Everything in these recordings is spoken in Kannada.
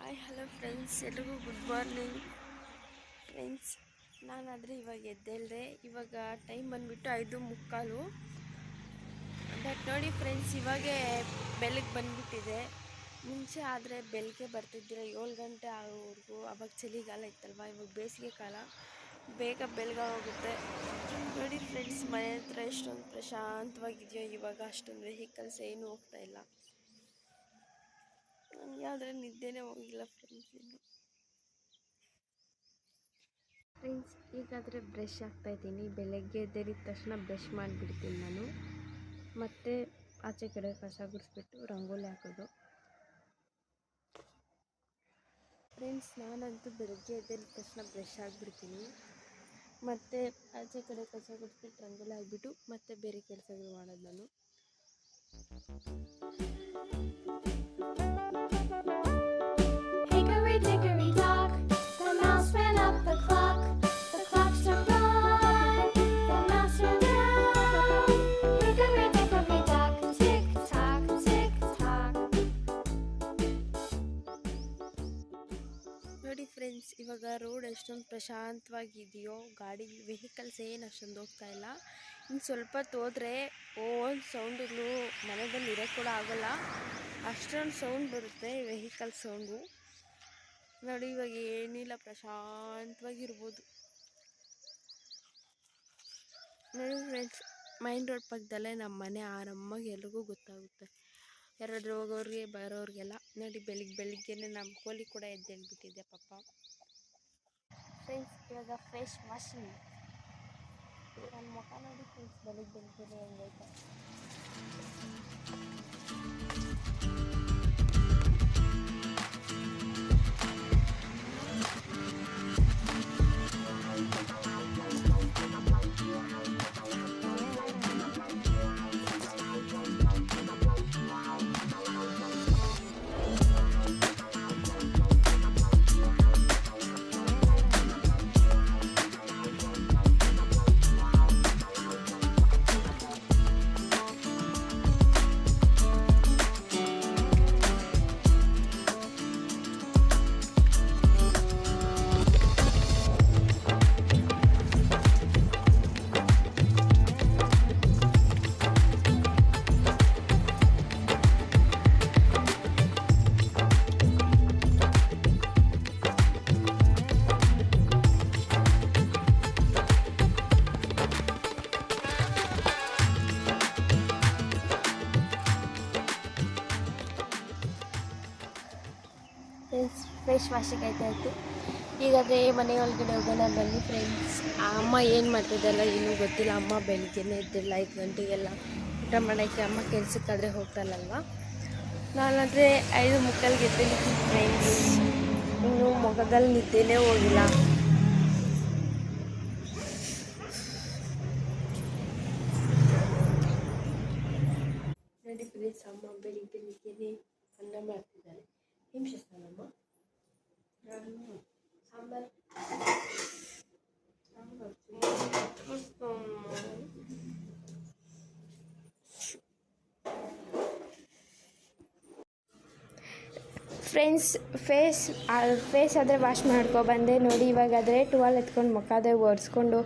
ಹಾಯ್ ಹಲೋ ಫ್ರೆಂಡ್ಸ್, ಎಲ್ರಿಗೂ ಗುಡ್ ಮಾರ್ನಿಂಗ್ ಫ್ರೆಂಡ್ಸ್. ನಾನಾದರೆ ಇವಾಗ ಎದ್ದೇಳಿದೆ. ಇವಾಗ ಟೈಮ್ ಬಂದುಬಿಟ್ಟು 5:45. ಬಟ್ ನೋಡಿ ಫ್ರೆಂಡ್ಸ್, ಇವಾಗೇ ಬೆಳಗ್ಗೆ ಬಂದುಬಿಟ್ಟಿದೆ. ಮುಂಚೆ ಆದರೆ ಬೆಳಗ್ಗೆ ಬರ್ತಿದ್ದಿಲ್ಲ, 7 ಗಂಟೆ ಆಗೋವರೆಗೂ. ಅವಾಗ ಚಳಿಗಾಲ ಇತ್ತಲ್ವ, ಇವಾಗ ಬೇಸಿಗೆ ಕಾಲ, ಬೇಗ ಬೆಳಗಾಗೋಗುತ್ತೆ. ನೋಡಿ ಫ್ರೆಂಡ್ಸ್, ಮನೆ ಹತ್ರ ಎಷ್ಟೊಂದು ಪ್ರಶಾಂತವಾಗಿದೆಯೋ. ಇವಾಗ ಅಷ್ಟೊಂದು ವೆಹಿಕಲ್ಸ್ ಏನೂ ಹೋಗ್ತಾ ಇಲ್ಲ. ನನಗೆ ಆದರೆ ನಿದ್ದೆನೇ ಹೋಗಿಲ್ಲ ಫ್ರೆಂಡ್ಸ್. ಈಗಾದರೆ ಬ್ರಷ್ ಆಗ್ತಾಯಿದ್ದೀನಿ. ಬೆಳಗ್ಗೆ ಎದ್ದಿದ ತಕ್ಷಣ ಬ್ರಷ್ ಮಾಡಿಬಿಡ್ತೀನಿ ನಾನು. ಮತ್ತು ಆಚೆ ಕಡೆ ಕಸ ಗುಡಿಸ್ಬಿಟ್ಟು ರಂಗೋಲಿ ಹಾಕೋದು. ಫ್ರೆಂಡ್ಸ್, ನಾನಂತೂ ಬೆಳಗ್ಗೆ ಎದ್ದಿದ ತಕ್ಷಣ ಬ್ರಷ್ ಆಗಿಬಿಡ್ತೀನಿ. ಮತ್ತು ಆಚೆ ಕಡೆ ಕಸ ಗುಡಿಸ್ಬಿಟ್ಟು ರಂಗೋಲಿ ಹಾಕ್ಬಿಟ್ಟು ಮತ್ತೆ ಬೇರೆ ಕೆಲಸಗಳು ಮಾಡೋದು ನಾನು. ನೋಡಿ ಫ್ರೆಂಡ್ಸ್, ಇವಾಗ ರೋಡ್ ಎಷ್ಟೊಂದು ಪ್ರಶಾಂತವಾಗಿದೆಯೋ. ಗಾಡಿ ವೆಹಿಕಲ್ಸ್ ಏನು ಅಷ್ಟೊಂದು ಹೋಗ್ತಾ ಇಲ್ಲ. ಇನ್ನು ಸ್ವಲ್ಪ ಹೊತ್ತು ಹೋದರೆ ಸೌಂಡುಗಳು ಮನೆಯಲ್ಲಿ ಇರೋಕ್ಕೆ ಕೂಡ ಆಗೋಲ್ಲ, ಅಷ್ಟೊಂದು ಸೌಂಡ್ ಬರುತ್ತೆ ವೆಹಿಕಲ್ ಸೌಂಡು. ನೋಡಿ, ಇವಾಗ ಏನಿಲ್ಲ, ಪ್ರಶಾಂತವಾಗಿರ್ಬೋದು. ನೋಡಿ ಫ್ರೆಂಡ್ಸ್, ಮೈನ್ ರೋಡ್ ಪಕ್ಕದಲ್ಲೇ ನಮ್ಮ ಮನೆ. ನಮ್ಮಗೆ ಎಲ್ರಿಗೂ ಗೊತ್ತಾಗುತ್ತೆ, ಯಾರಾದರೂ ಹೋಗೋರಿಗೆ ಬರೋರಿಗೆಲ್ಲ. ನೋಡಿ, ಬೆಳಿಗ್ಗೆನೇ ನಮ್ಮ ಕೋಳಿ ಕೂಡ ಎದ್ದೇಳ್ಬಿಟ್ಟಿದೆ ಪಾಪ. ಫ್ರೆಂಡ್ಸ್, ಇವಾಗ ಫೇಸ್ ವಾಶಿಂಗ್. ನನ್ನ ಮುಖ ನೋಡಿ ಫ್ರೆಂಡ್ಸ್, ಬೆಳಿಗ್ಗೆ ಹೆಂಗೈತೆ. Face washing ಆಯ್ತಾಯಿತು. ಈಗಾದರೆ ಮನೆ ಒಳಗಡೆ ಹೋಗೋಣ ಬನ್ನಿ ಫ್ರೆಂಡ್ಸ್. ಅಮ್ಮ ಏನು ಮಾಡ್ತಿದ್ದಲ್ಲ ಇನ್ನೂ ಗೊತ್ತಿಲ್ಲ. ಅಮ್ಮ ಬೆಳಿಗ್ಗೆನೇ ಎದ್ದಿಲ್ಲ, 5 ಗಂಟೆಗೆಲ್ಲ ಊಟ ಮಾಡೋಕ್ಕೆ. ಅಮ್ಮ ಕೆಲಸಕ್ಕಾದರೆ ಹೋಗ್ತಾರಲ್ವ. ನಾನಾದರೆ 5:45 ಎದ್ದೇಳಿ ಫ್ರೆಂಡ್ಸ್. ಇನ್ನೂ ಮೊಗದಲ್ಲಿ ನಿದ್ದೆನೇ ಹೋಗಿಲ್ಲ. ನೋಡಿ ಫ್ರೆಂಡ್ಸ್, ಅಮ್ಮ ಬೆಳಿಗ್ಗೆನೇ ಅನ್ನ ಮಾಡ್ತಿದ್ದಾರೆ. ಹಿಂಸೆಸ್ತಾನಮ್ಮ ಸಾಂಬಾರು. ಫ್ರೆಂಡ್ಸ್, ಫೇಸ್ ಆದರೆ ವಾಶ್ ಮಾಡ್ಕೊಬಂದೆ. ನೋಡಿ, ಇವಾಗಾದರೆ ಟುವಾಲ್ ಎತ್ಕೊಂಡು ಮುಖ ಅದೇ ಒರೆಸ್ಕೊಂಡು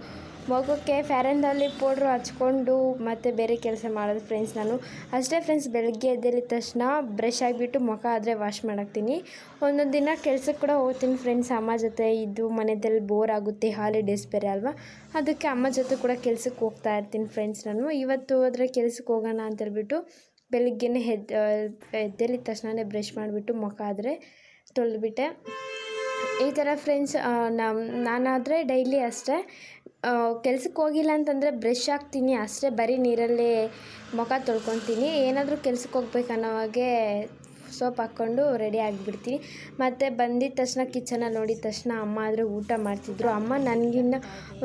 ಮಗುಕ್ಕೆ ಫೇರ್ ಆ್ಯಂಡ್ ಲವ್ಲಿ ಪೌಡ್ರು ಹಚ್ಕೊಂಡು ಮತ್ತು ಬೇರೆ ಕೆಲಸ ಮಾಡೋದು ಫ್ರೆಂಡ್ಸ್ ನಾನು. ಅಷ್ಟೇ ಫ್ರೆಂಡ್ಸ್, ಬೆಳಗ್ಗೆ ಎದ್ದಿದ ತಕ್ಷಣ ಬ್ರಷ್ ಆಗಿಬಿಟ್ಟು ಮುಖ ಆದರೆ ವಾಶ್ ಮಾಡಾಕ್ತೀನಿ. ಒಂದೊಂದು ದಿನ ಕೆಲ್ಸಕ್ಕೆ ಕೂಡ ಹೋಗ್ತೀನಿ ಫ್ರೆಂಡ್ಸ್. ಅಮ್ಮ ಜೊತೆ ಇದ್ದು ಮನೆಯಲ್ಲಿ ಬೋರ್ ಆಗುತ್ತೆ, ಹಾಲಿಡೇಸ್ ಬೇರೆ ಅಲ್ವಾ. ಅದಕ್ಕೆ ಅಮ್ಮ ಜೊತೆ ಕೂಡ ಕೆಲ್ಸಕ್ಕೆ ಹೋಗ್ತಾ ಇರ್ತೀನಿ ಫ್ರೆಂಡ್ಸ್ ನಾನು. ಇವತ್ತು ಹೋದರೆ ಕೆಲ್ಸಕ್ಕೆ ಹೋಗೋಣ ಅಂತೇಳ್ಬಿಟ್ಟು ಬೆಳಿಗ್ಗೆನೇ ಎದ್ದೇಳಿದ ತಕ್ಷಣವೇ ಬ್ರಷ್ ಮಾಡಿಬಿಟ್ಟು ಮುಖ ಆದರೆ ತೊಳೆದ್ಬಿಟ್ಟೆ. ಈ ಥರ ಫ್ರೆಂಡ್ಸ್, ನಾನಾದರೆ ಡೈಲಿ ಅಷ್ಟೇ. ಕೆಲ್ಸಕ್ಕೆ ಹೋಗಿಲ್ಲ ಅಂತಂದರೆ ಬ್ರಷ್ ಹಾಕ್ತೀನಿ ಅಷ್ಟೇ, ಬರೀ ನೀರಲ್ಲೇ ಮುಖ ತೊಳ್ಕೊತೀನಿ. ಏನಾದರೂ ಕೆಲ್ಸಕ್ಕೆ ಹೋಗ್ಬೇಕು ಅನ್ನೋವಾಗೆ ಸೋಪ್ ಹಾಕ್ಕೊಂಡು ರೆಡಿ ಆಗಿಬಿಡ್ತೀನಿ. ಮತ್ತು ಬಂದಿದ್ದ ತಕ್ಷಣ ಕಿಚನಲ್ಲಿ ನೋಡಿದ ತಕ್ಷಣ ಅಮ್ಮ ಆದರೆ ಊಟ ಮಾಡ್ತಿದ್ರು. ಅಮ್ಮ ನನಗಿನ್ನ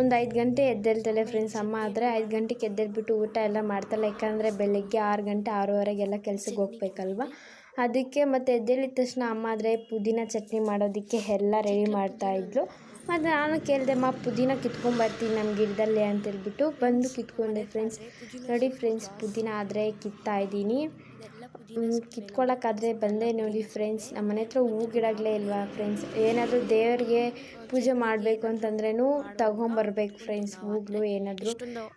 ಒಂದು 5 ಗಂಟೆ ಎದ್ದೇಳ್ತಾಳೆ ಫ್ರೆಂಡ್ಸ್. ಅಮ್ಮ ಆದರೆ 5 ಗಂಟೆಗೆ ಎದ್ದೇಳ್ಬಿಟ್ಟು ಊಟ ಎಲ್ಲ ಮಾಡ್ತಾಳೆ. ಯಾಕಂದರೆ ಬೆಳಗ್ಗೆ 6 ಗಂಟೆ 6:15 ಕೆಲ್ಸಕ್ಕೆ ಹೋಗ್ಬೇಕಲ್ವ, ಅದಕ್ಕೆ. ಮತ್ತು ಎದ್ದೇಳಿದ ತಕ್ಷಣ ಅಮ್ಮ ಆದರೆ ಪುದೀನ ಚಟ್ನಿ ಮಾಡೋದಕ್ಕೆ ಎಲ್ಲ ರೆಡಿ ಮಾಡ್ತಾಯಿದ್ಲು. ಮತ್ತು ನಾನು ಕೇಳಿದೆಮ್ಮ, ಪುದೀನ ಕಿತ್ಕೊಂಬರ್ತೀನಿ ನಮ್ಮ ಗಿಡದಲ್ಲೇ ಅಂತೇಳ್ಬಿಟ್ಟು ಬಂದು ಕಿತ್ಕೊಂಡೆ ಫ್ರೆಂಡ್ಸ್. ನೋಡಿ ಫ್ರೆಂಡ್ಸ್, ಪುದೀನ ಆದರೆ ಕಿತ್ತಾಯಿದ್ದೀನಿ. ಕಿತ್ಕೊಳ್ಳೋಕ್ಕಾದರೆ ಬಂದೆ ನೋಡಿ ಫ್ರೆಂಡ್ಸ್. ನಮ್ಮ ಮನೆ ಹತ್ರ ಹೂ ಗಿಡಗಳೇ ಇಲ್ವಾ ಫ್ರೆಂಡ್ಸ್. ಏನಾದರೂ ದೇವರಿಗೆ ಪೂಜೆ ಮಾಡಬೇಕು ಅಂತಂದ್ರೂ ತಗೊಂಬರ್ಬೇಕು ಫ್ರೆಂಡ್ಸ್ ಹೂಗಳು. ಏನಾದರೂ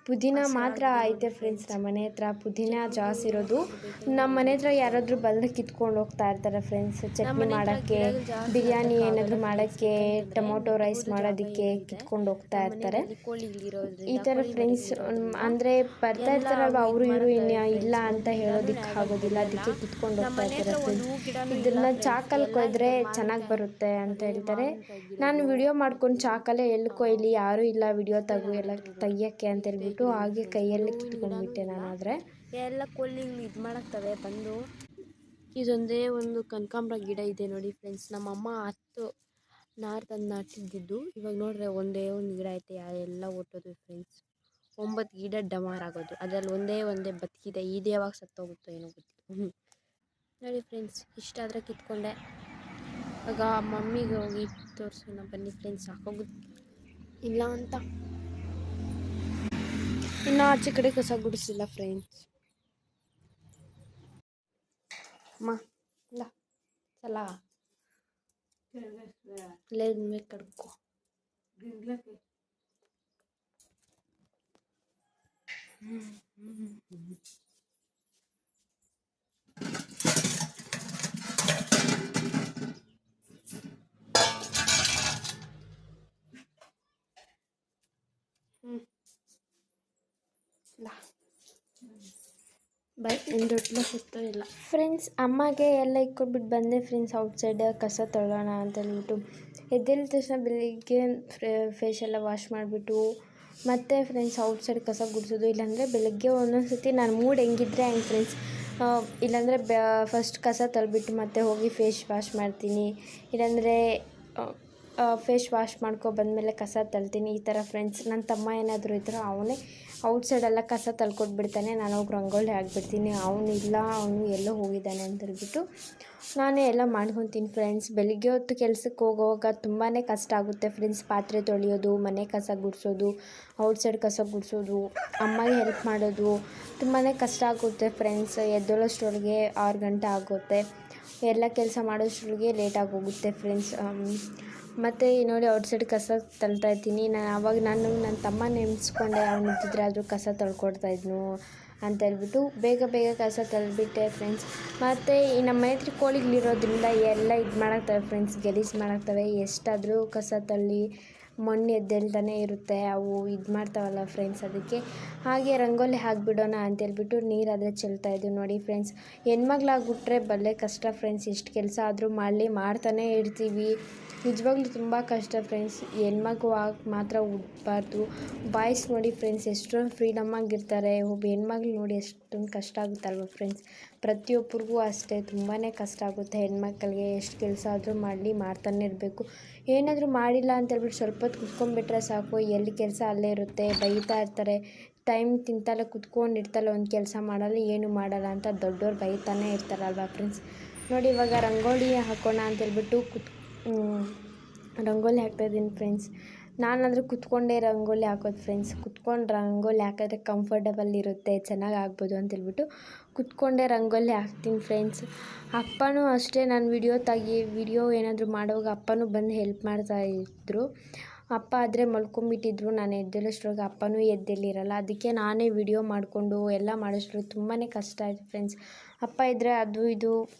ಪುದೀನ ಮಾತ್ರ ಐತೆ ಫ್ರೆಂಡ್ಸ್ ನಮ್ಮ ಮನೆ ಹತ್ರ. ಪುದೀನ ಜಾಸ್ತಿ ಇರೋದು. ನಮ್ಮ ಮನೆ ಹತ್ರ ಯಾರಾದರೂ ಬಂದರೆ ಕಿತ್ಕೊಂಡು ಹೋಗ್ತಾ ಇರ್ತಾರೆ ಫ್ರೆಂಡ್ಸ್. ಚಟ್ನಿ ಮಾಡೋಕ್ಕೆ, ಬಿರಿಯಾನಿ ಏನಾದರೂ ಮಾಡೋಕ್ಕೆ, ಟೊಮೊಟೊ ರೈಸ್ ಮಾಡೋದಕ್ಕೆ ಕಿತ್ಕೊಂಡು ಹೋಗ್ತಾ ಇರ್ತಾರೆ ಈ ಥರ ಫ್ರೆಂಡ್ಸ್. ಅಂದರೆ ಬರ್ತಾ ಇರ್ತಾರಲ್ವ ಅವರು ಇವರು ಇಲ್ಲ ಅಂತ ಹೇಳೋದಕ್ಕೆ ಆಗೋದಿಲ್ಲ, ಅದಕ್ಕೆ ಕಿತ್ಕೊಂಡು ಹೋಗ್ತಾ ಇರ್ತಾರೆ ಫ್ರೆಂಡ್ಸ್. ಇದನ್ನು ಚಾಕಲ್ಲಿ ಕೊಯ್ದರೆ ಚೆನ್ನಾಗಿ ಬರುತ್ತೆ ಅಂತ ಹೇಳ್ತಾರೆ. ನಾನು ವಿಡಿಯೋ ಮಾಡ್ಕೊಂಡು ಚಾಕಲ್ಲೇ ಎಲ್ಲಿ ಕೊಯ್ಲಿ, ಯಾರೂ ಇಲ್ಲ ವಿಡಿಯೋ ತೆಗಿಯೋಕ್ಕೆ ಅಂತ ಹೇಳ್ಬಿಟ್ಟು ಹಾಗೆ ಕೈಯಲ್ಲೇ ಕಿತ್ಕೊಂಡ್ಬಿಟ್ಟೆ ನಾನು. ಆದರೆ ಎಲ್ಲ ಕೋಲಿಂಗ್ ಇದು ಮಾಡಾಕ್ತವೆ ಬಂದು. ಇದೊಂದೇ ಒಂದು ಕನಕಾಂಬರ ಗಿಡ ಇದೆ ನೋಡಿ ಫ್ರೆಂಡ್ಸ್. ನಮ್ಮಮ್ಮ 10 ನಾರು ತಂದು ನಾಟಿದ್ದಿದ್ದು. ಇವಾಗ ನೋಡ್ರೆ ಒಂದೇ ಒಂದು ಗಿಡ ಐತೆ, ಎಲ್ಲ ಒಟ್ಟೋದು ಫ್ರೆಂಡ್ಸ್. 9 ಗಿಡ ಡಮಾರಾಗೋದು. ಅದರಲ್ಲಿ ಒಂದೇ ಬದುಕಿದೆ. ಇದು ಯಾವಾಗ ಸತ್ತೋಗುತ್ತೋ ಏನೋ ಗೊತ್ತಿಲ್ಲ. ನೋಡಿ ಫ್ರೆಂಡ್ಸ್, ಇಷ್ಟಾದರೆ ಕಿತ್ಕೊಂಡೆ. ಆಗ ಮಮ್ಮಿಗೆ ಹೋಗಿ ತೋರಿಸೋಣ ಬನ್ನಿ ಫ್ರೆಂಡ್ಸ್. ಸಾಕಾಗುತ್ತೆ ಇಲ್ಲ ಅಂತ. ಇನ್ನು ಆಚೆ ಕಡೆ ಕಸ ಗುಡಿಸಿಲ್ಲ ಫ್ರೆಂಡ್ಸ್. ಅಮ್ಮ ಇಲ್ಲ ಚಲ ಮೇಲೆ ಕಡ್ಕೊ. ಬೈ ಎಂದೊಟ್ಲ ಸುತ್ತ ಇಲ್ಲ ಫ್ರೆಂಡ್ಸ್. ಅಮ್ಮಗೆ ಎಲ್ಲ ಇಕ್ಕೊಬಿಟ್ಟು ಬಂದೆ ಫ್ರೆಂಡ್ಸ್ ಔಟ್ಸೈಡ್ ಕಸ ತೊಗೊಳ್ಳೋಣ ಅಂತ ಹೇಳ್ಬಿಟ್ಟು. ಎದ್ದಿದ ತಕ್ಷಣ ಬೆಳಿಗ್ಗೆ ಫೇಸ್ ಎಲ್ಲ ವಾಶ್ ಮಾಡಿಬಿಟ್ಟು ಮತ್ತು ಫ್ರೆಂಡ್ಸ್ ಔಟ್ಸೈಡ್ ಕಸ ಗುಡಿಸೋದು. ಇಲ್ಲಾಂದರೆ ಬೆಳಗ್ಗೆ ಒಂದೊಂದು ಸತಿ ನಾನು ಮೂಡ್ ಹೆಂಗಿದ್ರೆ ಹಂಗೆ ಫ್ರೆಂಡ್ಸ್. ಇಲ್ಲಾಂದರೆ ಫಸ್ಟ್ ಕಸ ತಳ್ಬಿಟ್ಟು ಮತ್ತೆ ಹೋಗಿ ಫೇಸ್ ವಾಶ್ ಮಾಡ್ತೀನಿ. ಇಲ್ಲಾಂದರೆ ಫೇಸ್ ವಾಶ್ ಬಂದಮೇಲೆ ಕಸ ತಳ್ತೀನಿ ಈ ಥರ ಫ್ರೆಂಡ್ಸ್. ನನ್ನ ತಮ್ಮ ಏನಾದರೂ ಇದ್ದರೆ ಅವನೇ ಔಟ್ಸೈಡೆಲ್ಲ ಕಸ ತಳ್ಕೊಟ್ಬಿಡ್ತಾನೆ. ನಾನು ಹೋಗಿ ರಂಗೋಲಿ ಹಾಕ್ಬಿಡ್ತೀನಿ. ಅವನು ಎಲ್ಲೋ ಹೋಗಿದ್ದಾನೆ ಅಂತ ಹೇಳ್ಬಿಟ್ಟು ನಾನೇ ಎಲ್ಲ ಮಾಡ್ಕೊತೀನಿ ಫ್ರೆಂಡ್ಸ್. ಬೆಳಿಗ್ಗೆ ಹೊತ್ತು ಕೆಲ್ಸಕ್ಕೆ ಹೋಗೋವಾಗ ತುಂಬಾ ಕಷ್ಟ ಆಗುತ್ತೆ ಫ್ರೆಂಡ್ಸ್. ಪಾತ್ರೆ ತೊಳೆಯೋದು, ಮನೆ ಕಸ ಗುಡಿಸೋದು, ಔಟ್ಸೈಡ್ ಕಸ ಗುಡಿಸೋದು, ಅಮ್ಮಗೆ ಹೆಲ್ಪ್ ಮಾಡೋದು ತುಂಬಾ ಕಷ್ಟ ಆಗುತ್ತೆ ಫ್ರೆಂಡ್ಸ್. ಎದ್ದೇಳೋಷ್ಟರೊಳಗೆ 6 ಗಂಟೆ ಆಗುತ್ತೆ. ಎಲ್ಲ ಕೆಲಸ ಮಾಡೋಷ್ಟರೊಳಗೆ ಲೇಟಾಗಿ ಹೋಗುತ್ತೆ ಫ್ರೆಂಡ್ಸ್. ಮತ್ತು ನೋಡಿ ಔಟ್ಸೈಡ್ ಕಸ ತಳ್ತಾ ಇರ್ತೀನಿ ನಾನು. ಆವಾಗ ನನ್ನ ತಮ್ಮ ನೆನೆಸ್ಕೊಂಡೆ, ಅವ್ನು ಇದ್ದಿದ್ರೆ ಆದರೂ ಕಸ ತೊಳ್ಕೊಡ್ತಾಯಿದ್ನು ಅಂತ ಹೇಳ್ಬಿಟ್ಟು ಬೇಗ ಕಸ ತಳ್ಳಿಬಿಟ್ಟೆ ಫ್ರೆಂಡ್ಸ್. ಮತ್ತು ಈ ನಮ್ಮ ಮನೆ ಹತ್ರ ಕೋಳಿಗಳಿರೋದ್ರಿಂದ ಎಲ್ಲ ಇದು ಮಾಡಾಕ್ತವೆ ಫ್ರೆಂಡ್ಸ್, ಗಲೀಜು ಮಾಡಾಕ್ತವೆ. ಎಷ್ಟಾದರೂ ಕಸ ತಳ್ಳಿ ಮಣ್ಣು ಎದ್ದೇಳ್ತಾನೆ ಇರುತ್ತೆ, ಅವು ಇದು ಮಾಡ್ತಾವಲ್ಲ ಫ್ರೆಂಡ್ಸ್. ಅದಕ್ಕೆ ಹಾಗೆ ರಂಗೋಲಿ ಹಾಕಿಬಿಡೋಣ ಅಂತೇಳ್ಬಿಟ್ಟು ನೀರಾದರೆ ಚೆಲ್ತಾಯಿದ್ವಿ ನೋಡಿ ಫ್ರೆಂಡ್ಸ್. ಹೆಣ್ಮಗ್ಳಾಗ್ಬಿಟ್ರೆ ಬಲ್ಲೆ ಕಷ್ಟ ಫ್ರೆಂಡ್ಸ್. ಎಷ್ಟು ಕೆಲಸ ಆದರೂ ಮಾಡ್ತಾನೇ ಇರ್ತೀವಿ. ನಿಜವಾಗ್ಲೂ ತುಂಬ ಕಷ್ಟ ಫ್ರೆಂಡ್ಸ್. ಹೆಣ್ಮಗು ಆಗಿ ಮಾತ್ರ ಹುಟ್ಟಬಾರ್ದು. ಬಾಯ್ಸ್ ನೋಡಿ ಫ್ರೆಂಡ್ಸ್ ಎಷ್ಟೊಂದು ಫ್ರೀಡಮ್ಮಾಗಿರ್ತಾರೆ. ಒಬ್ಬ ಹೆಣ್ಮಗ್ಳು ನೋಡಿ ಎಷ್ಟೊಂದು ಕಷ್ಟ ಆಗುತ್ತಲ್ವ ಫ್ರೆಂಡ್ಸ್. ಪ್ರತಿಯೊಬ್ಬರಿಗೂ ಅಷ್ಟೇ ತುಂಬಾ ಕಷ್ಟ ಆಗುತ್ತೆ. ಹೆಣ್ಮಕ್ಳಿಗೆ ಎಷ್ಟು ಕೆಲಸ ಆದರೂ ಮಾಡ್ತಾನೆ ಇರಬೇಕು. ಏನಾದರೂ ಮಾಡಿಲ್ಲ ಅಂತೇಳ್ಬಿಟ್ಟು ಸ್ವಲ್ಪ ಹೊತ್ತು ಕುತ್ಕೊಂಡ್ಬಿಟ್ರೆ ಸಾಕು, ಎಲ್ಲಿ ಕೆಲಸ ಅಲ್ಲೇ ಇರುತ್ತೆ. ಬೈತಾ ಇರ್ತಾರೆ. ಟೈಮ್ ತಿಂತಲ್ಲ ಕುತ್ಕೊಂಡಿರ್ತಾಳೆ, ಒಂದು ಕೆಲಸ ಮಾಡಲ್ಲ, ಏನು ಮಾಡಲ್ಲ ಅಂತ ದೊಡ್ಡವ್ರು ಬೈತಾನೆ ಇರ್ತಾರಲ್ವ ಫ್ರೆಂಡ್ಸ್. ನೋಡಿ ಇವಾಗ ರಂಗೋಲಿ ಹಾಕೋಣ ಅಂತೇಳ್ಬಿಟ್ಟು ರಂಗೋಲಿ ಹಾಕ್ತಾಯಿದ್ದೀನಿ ಫ್ರೆಂಡ್ಸ್. ನಾನಾದರೂ ಕುತ್ಕೊಂಡೇ ರಂಗೋಲಿ ಹಾಕೋದು ಫ್ರೆಂಡ್ಸ್. ಕುತ್ಕೊಂಡು ರಂಗೋಲಿ ಹಾಕಿದ್ರೆ ಕಂಫರ್ಟಬಲ್ ಇರುತ್ತೆ, ಚೆನ್ನಾಗಿ ಆಗ್ಬೋದು ಅಂತೇಳ್ಬಿಟ್ಟು ಕುತ್ಕೊಂಡೇ ರಂಗೋಲಿ ಹಾಕ್ತೀನಿ ಫ್ರೆಂಡ್ಸ್. ಅಪ್ಪನೂ ಅಷ್ಟೇ, ನಾನು ವಿಡಿಯೋ ಏನಾದರೂ ಮಾಡುವಾಗ ಅಪ್ಪನೂ ಬಂದು ಹೆಲ್ಪ್ ಮಾಡ್ತಾಯಿದ್ರು. ಅಪ್ಪ ಆದರೆ ಮಲ್ಕೊಂಬಿಟ್ಟಿದ್ರು. ನಾನು ಎದ್ದೇಳೋಷ್ಟ್ರೊಳಗೆ ಅಪ್ಪನೂ ಎದ್ದೇಳಿರಲ್ಲ. ಅದಕ್ಕೆ ನಾನೇ ವಿಡಿಯೋ ಮಾಡಿಕೊಂಡು ಎಲ್ಲ ಮಾಡೋಷ್ಟ್ರೊಳಗೆ ತುಂಬಾ ಕಷ್ಟ ಆಯಿತು ಫ್ರೆಂಡ್ಸ್. ಅಪ್ಪ ಇದ್ದರೆ ಅದು ಇದು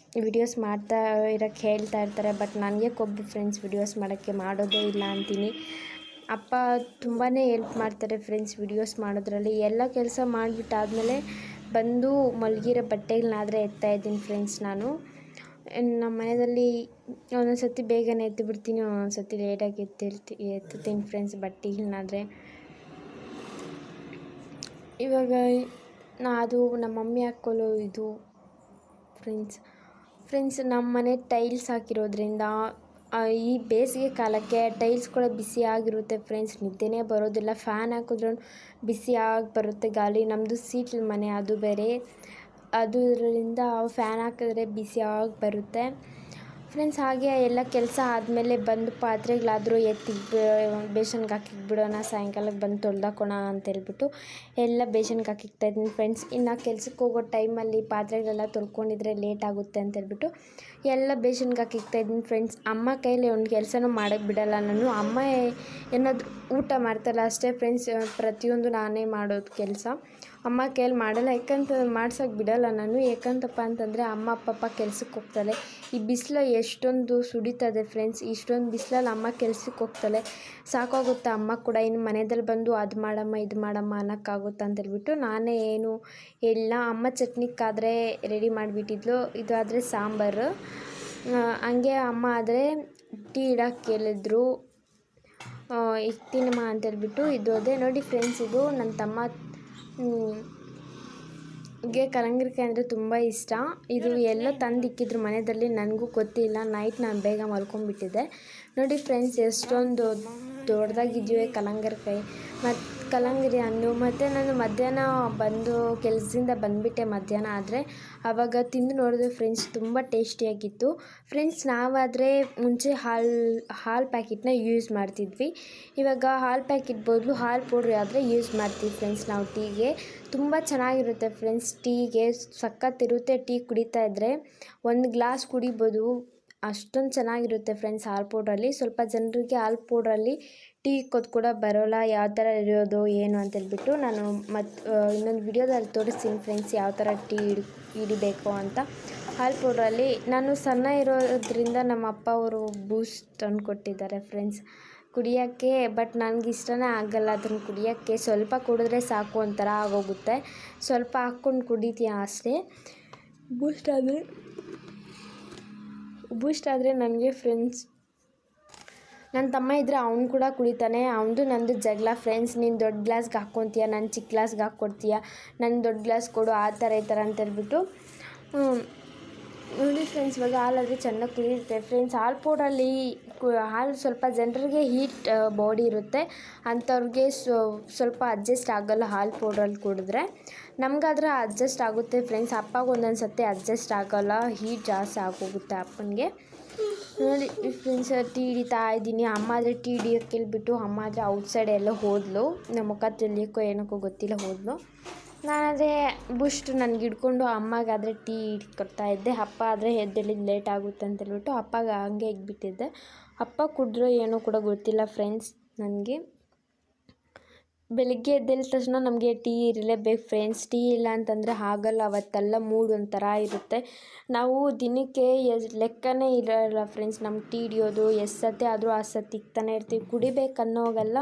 ವಿಡಿಯೋಸ್ ಮಾಡ್ತಾ ಇರೋಕ್ಕೆ ಹೇಳ್ತಾ ಇರ್ತಾರೆ. ಬಟ್ ನನಗೆ ಕೊಬ್ಬು ಫ್ರೆಂಡ್ಸ್ ವಿಡಿಯೋಸ್ ಮಾಡೋದೇ ಇಲ್ಲ ಅಂತೀನಿ. ಅಪ್ಪ ತುಂಬಾ ಹೆಲ್ಪ್ ಮಾಡ್ತಾರೆ ಫ್ರೆಂಡ್ಸ್ ವಿಡಿಯೋಸ್ ಮಾಡೋದ್ರಲ್ಲಿ. ಎಲ್ಲ ಕೆಲಸ ಮಾಡಿಬಿಟ್ಟಾದ್ಮೇಲೆ ಬಂದು ಮಲಗಿರೋ ಬಟ್ಟೆಗಳನ್ನಾದರೆ ಎತ್ತಾಯಿದ್ದೀನಿ ಫ್ರೆಂಡ್ಸ್. ನಾನು ನಮ್ಮ ಮನೆಯಲ್ಲಿ ಒಂದೊಂದು ಸತಿ ಬೇಗನೆ ಎದ್ದು ಬಿಡ್ತೀನಿ, ಒಂದೊಂದು ಸತಿ ಲೇಟಾಗಿ ಎತ್ತುತ್ತೀನಿ ಫ್ರೆಂಡ್ಸ್ ಬಟ್ಟೆಗಳನ್ನಾದರೆ. ಇವಾಗ ಅದು ನಮ್ಮ ಮಮ್ಮಿ ಹಾಕ್ಕೊಳ್ಳೋ ಇದು ಫ್ರೆಂಡ್ಸ್ ನಮ್ಮ ಮನೆ ಟೈಲ್ಸ್ ಹಾಕಿರೋದ್ರಿಂದ ಈ ಬೇಸಿಗೆ ಕಾಲಕ್ಕೆ ಟೈಲ್ಸ್ ಕೂಡ ಬಿಸಿಯಾಗಿರುತ್ತೆ ಫ್ರೆಂಡ್ಸ್. ನಿದ್ದೆನೇ ಬರೋದಿಲ್ಲ. ಫ್ಯಾನ್ ಹಾಕಿದ್ರೂ ಬಿಸಿಯಾಗಿ ಬರುತ್ತೆ ಗಾಳಿ. ನಮ್ಮದು ಸೀಟ್ಲ ಮನೆ ಅದು ಬೇರೆ. ಅದರಿಂದ ಫ್ಯಾನ್ ಹಾಕಿದ್ರೆ ಬಿಸಿಯಾಗಿ ಬರುತ್ತೆ. ಫ್ರೆಂಡ್ಸ್ ಹಾಗೆ ಎಲ್ಲ ಕೆಲಸ ಆದಮೇಲೆ ಬಂದು ಪಾತ್ರೆಗಳಾದರೂ ಬೇಸನ್ಗೆ ಹಾಕಿಕ್ಬಿಡೋಣ, ಸಾಯಂಕಾಲಕ್ಕೆ ಬಂದು ತೊಳ್ದಾಕೋಣ ಅಂತೇಳ್ಬಿಟ್ಟು ಎಲ್ಲ ಬೇಸನ್ಗೆ ಹಾಕಿಕ್ತಾಯಿದ್ದೀನಿ ಫ್ರೆಂಡ್ಸ್. ಇನ್ನು ಕೆಲ್ಸಕ್ಕೆ ಹೋಗೋ ಟೈಮಲ್ಲಿ ಪಾತ್ರೆಗಳೆಲ್ಲ ತೊಳ್ಕೊಂಡಿದ್ರೆ ಲೇಟ್ ಆಗುತ್ತೆ ಅಂತೇಳ್ಬಿಟ್ಟು ಎಲ್ಲ ಬೇಸನ್ಗೆ ಹಾಕಿಕ್ತಾಯಿದ್ದೀನಿ ಫ್ರೆಂಡ್ಸ್. ಅಮ್ಮ ಕೈಯಲ್ಲಿ ಒಂದು ಕೆಲಸನೂ ಮಾಡೋಕ್ಕೆ ಬಿಡಲ್ಲ ನಾನು. ಅಮ್ಮ ಏನಾದರೂ ಊಟ ಮಾಡ್ತಾರಲ್ಲ ಅಷ್ಟೇ ಫ್ರೆಂಡ್ಸ್, ಪ್ರತಿಯೊಂದು ನಾನೇ ಮಾಡೋದು ಕೆಲಸ. ಅಮ್ಮ ಕೈಯಲ್ಲಿ ಮಾಡಲ್ಲ, ಯಾಕಂತ ಮಾಡ್ಸೋಕ್ಕೆ ಬಿಡಲ್ಲ ನಾನು. ಯಾಕಂತಪ್ಪ ಅಂತಂದರೆ ಅಮ್ಮ ಪಾಪ ಕೆಲ್ಸಕ್ಕೆ ಹೋಗ್ತಾಳೆ. ಈ ಬಿಸಿಲು ಎಷ್ಟೊಂದು ಸುಡಿತದೆ ಫ್ರೆಂಡ್ಸ್. ಇಷ್ಟೊಂದು ಬಿಸಿಲಲ್ಲಿ ಅಮ್ಮ ಕೆಲ್ಸಕ್ಕೆ ಹೋಗ್ತಾಳೆ, ಸಾಕಾಗುತ್ತೆ ಅಮ್ಮ ಕೂಡ. ಇನ್ನು ಮನೆಯಲ್ಲಿ ಬಂದು ಅದು ಮಾಡಮ್ಮ ಇದು ಮಾಡಮ್ಮ ಅನ್ನೋಕ್ಕಾಗುತ್ತಾ ಅಂತೇಳ್ಬಿಟ್ಟು ನಾನೇ ಏನು ಎಲ್ಲ ಅಮ್ಮ ಚಟ್ನಿಕ್ಕಾದರೆ ರೆಡಿ ಮಾಡಿಬಿಟ್ಟಿದ್ಲು. ಇದು ಆದರೆ ಸಾಂಬಾರು. ಹಂಗೆ ಅಮ್ಮ ಆದರೆ ಟೀ ಇಡೋಕ್ಕೆ ಕೇಳಿದ್ರು, ಇಕ್ತೀನಮ್ಮ ಅಂತೇಳ್ಬಿಟ್ಟು. ಇದು ಅದೇ ನೋಡಿ ಫ್ರೆಂಡ್ಸ್, ಇದು ನನ್ನ ತಮ್ಮ ಗೆ ಕಲ್ಲಂಗಡಿಕಾಯಿ ಅಂದರೆ ತುಂಬ ಇಷ್ಟ. ಇದು ಎಲ್ಲ ತಂದಿಕ್ಕಿದ್ರು ಮನೆಯಲ್ಲಿ, ನನಗೂ ಗೊತ್ತಿಲ್ಲ. ನೈಟ್ ನಾನು ಬೇಗ ಮಲ್ಕೊಂಡ್ಬಿಟ್ಟಿದ್ದೆ. ನೋಡಿ ಫ್ರೆಂಡ್ಸ್, ಎಷ್ಟೊಂದು ದೊಡ್ಡದಾಗಿದ್ದೀವಿ ಕಲ್ಲಂಗಡಿಕಾಯಿ ಮತ್ತು ಕಲ್ಲಂಗಡಿ ಹಣ್ಣು. ಮತ್ತು ನಾನು ಮಧ್ಯಾಹ್ನ ಬಂದು ಕೆಲಸದಿಂದ ಬಂದುಬಿಟ್ಟೆ ಮಧ್ಯಾಹ್ನ ಆದರೆ. ಆವಾಗ ತಿಂದು ನೋಡಿದೆ ಫ್ರೆಂಡ್ಸ್, ತುಂಬ ಟೇಸ್ಟಿಯಾಗಿತ್ತು ಫ್ರೆಂಡ್ಸ್. ನಾವಾದರೆ ಮುಂಚೆ ಹಾಲು ಪ್ಯಾಕೆಟ್ನ ಯೂಸ್ ಮಾಡ್ತಿದ್ವಿ. ಇವಾಗ ಹಾಲು ಪ್ಯಾಕೆಟ್ ಬದಲು ಹಾಲು ಪೌಡ್ರ್ ಆದರೆ ಯೂಸ್ ಮಾಡ್ತೀವಿ ಫ್ರೆಂಡ್ಸ್ ನಾವು ಟೀಗೆ. ತುಂಬ ಚೆನ್ನಾಗಿರುತ್ತೆ ಫ್ರೆಂಡ್ಸ್, ಟೀಗೆ ಸಖತ್ತಿರುತ್ತೆ. ಟೀ ಕುಡಿತಾ ಇದ್ದರೆ ಒಂದು ಗ್ಲಾಸ್ ಕುಡಿಬೋದು, ಅಷ್ಟೊಂದು ಚೆನ್ನಾಗಿರುತ್ತೆ ಫ್ರೆಂಡ್ಸ್ ಹಾಲು ಪೌಡ್ರಲ್ಲಿ. ಸ್ವಲ್ಪ ಜನರಿಗೆ ಹಾಲು ಪೌಡ್ರಲ್ಲಿ ಟೀ ಇಕ್ಕೋದು ಕೂಡ ಬರೋಲ್ಲ, ಯಾವ ಥರ ಇರೋದು ಏನು ಅಂತೇಳ್ಬಿಟ್ಟು ನಾನು ಇನ್ನೊಂದು ವಿಡಿಯೋದಲ್ಲಿ ತೋರಿಸ್ತೀನಿ ಫ್ರೆಂಡ್ಸ್, ಯಾವ ಥರ ಟೀ ಹಿಡಿಬೇಕು ಅಂತ. ಹಾಲು ಪೌಡ್ರಲ್ಲಿ ನಾನು ಸಣ್ಣ ಇರೋದ್ರಿಂದ ನಮ್ಮ ಅಪ್ಪ ಅವರು ಬೂಸ್ಟ್ ತಂದು ಕೊಟ್ಟಿದ್ದಾರೆ ಫ್ರೆಂಡ್ಸ್ ಕುಡಿಯೋಕ್ಕೆ. ಬಟ್ ನನಗೆ ಇಷ್ಟನೇ ಆಗಲ್ಲ ಅದನ್ನು ಕುಡಿಯೋಕ್ಕೆ. ಸ್ವಲ್ಪ ಕುಡಿದ್ರೆ ಸಾಕು ಒಂಥರ ಆಗೋಗುತ್ತೆ, ಸ್ವಲ್ಪ ಹಾಕ್ಕೊಂಡು ಕುಡಿತೀನಿ ಅಷ್ಟೇ. ಬೂಸ್ಟ್ ಆದರೆ ನನಗೆ ಫ್ರೆಂಡ್ಸ್, ನನ್ನ ತಮ್ಮ ಇದ್ದರೆ ಅವ್ನು ಕೂಡ ಕುಡಿತಾನೆ. ಅವನದು ನಂದು ಜಗಳ ಫ್ರೆಂಡ್ಸ್, ನೀನು ದೊಡ್ಡ ಗ್ಲಾಸ್ಗೆ ಹಾಕ್ಕೊತೀಯ, ನಾನು ಚಿಕ್ಕ ಗ್ಲಾಸ್ಗೆ ಹಾಕ್ಕೊಡ್ತೀಯ, ನನ್ನ ದೊಡ್ಡ ಗ್ಲಾಸ್ ಕೊಡು, ಆ ಥರ ಈ ಥರ ಅಂತೇಳ್ಬಿಟ್ಟು. ನೋಡಿ ಫ್ರೆಂಡ್ಸ್, ಇವಾಗ ಹಾಲಾದರೆ ಚೆನ್ನಾಗಿ ಕುಡಿಯುತ್ತೆ ಫ್ರೆಂಡ್ಸ್. ಹಾಲು ಪೌಡ್ರಲ್ಲಿ ಹಾಲು ಸ್ವಲ್ಪ ಜನರಿಗೆ ಹೀಟ್ ಬಾಡಿ ಇರುತ್ತೆ, ಅಂಥವ್ರಿಗೆ ಸ್ವಲ್ಪ ಅಡ್ಜಸ್ಟ್ ಆಗೋಲ್ಲ ಹಾಲು ಪೌಡ್ರಲ್ಲಿ ಕುಡಿದ್ರೆ. ನಮಗಾದ್ರೆ ಅಡ್ಜಸ್ಟ್ ಆಗುತ್ತೆ ಫ್ರೆಂಡ್ಸ್. ಅಪ್ಪಗೆ ಒಂದೊಂದು ಸತಿ ಅಡ್ಜಸ್ಟ್ ಆಗೋಲ್ಲ, ಹೀಟ್ ಜಾಸ್ತಿ ಆಗೋಗುತ್ತೆ ಅಪ್ಪನಿಗೆ. ನೋಡಿ ಫ್ರೆಂಡ್ಸ್, ಟೀ ಹಿಡಿತಾ ಇದ್ದೀನಿ. ಅಮ್ಮ ಆದರೆ ಟೀ ಹಿಡಿಯೋಕ್ಕೆ ಹೇಳ್ಬಿಟ್ಟು ಅಮ್ಮ ಆದರೆ ಔಟ್ಸೈಡ್ ಎಲ್ಲ ಹೋದ್ಲು, ನಮ್ಮ ಮುಖ ತಿಳಿಯೋಕ್ಕೋ ಏನಕ್ಕೋ ಗೊತ್ತಿಲ್ಲ ಹೋದ್ಲು. ನಾನಾದರೆ ಬೂಸ್ಟ್ ನನಗೆ ಹಿಡ್ಕೊಂಡು ಅಮ್ಮಗಾದರೆ ಟೀ ಕೊಡ್ತಾ ಇದ್ದೆ. ಅಪ್ಪ ಆದರೆ ಎದ್ದೇಳಿದ್ದು ಲೇಟ್ ಆಗುತ್ತೆ ಅಂತೇಳ್ಬಿಟ್ಟು ಅಪ್ಪಗೆ ಹಂಗೆ ಇಟ್ಬಿಟ್ಟಿದ್ದೆ. ಅಪ್ಪ ಕುಡಿದ್ರೋ ಏನೋ ಕೂಡ ಗೊತ್ತಿಲ್ಲ ಫ್ರೆಂಡ್ಸ್. ನನಗೆ ಬೆಳಿಗ್ಗೆ ಎದ್ದೇಳಿದ ತಕ್ಷಣ ನಮಗೆ ಟೀ ಇರಲೇಬೇಕು ಫ್ರೆಂಡ್ಸ್. ಟೀ ಇಲ್ಲ ಅಂತಂದರೆ ಆಗಲ್ಲ, ಅವತ್ತೆಲ್ಲ ಮೂಡ್ ಒಂಥರ ಇರುತ್ತೆ. ನಾವು ದಿನಕ್ಕೆ ಲೆಕ್ಕನೇ ಇರೋಲ್ಲ ಫ್ರೆಂಡ್ಸ್, ನಮ್ಗೆ ಟೀ ಹಿಡಿಯೋದು ಎಷ್ಟು ಸತಿ ಆದರೂ ಆ ಸತಿ ಇಕ್ತಾನೆ ಇರ್ತೀವಿ. ಕುಡಿಬೇಕನ್ನೋವಾಗೆಲ್ಲ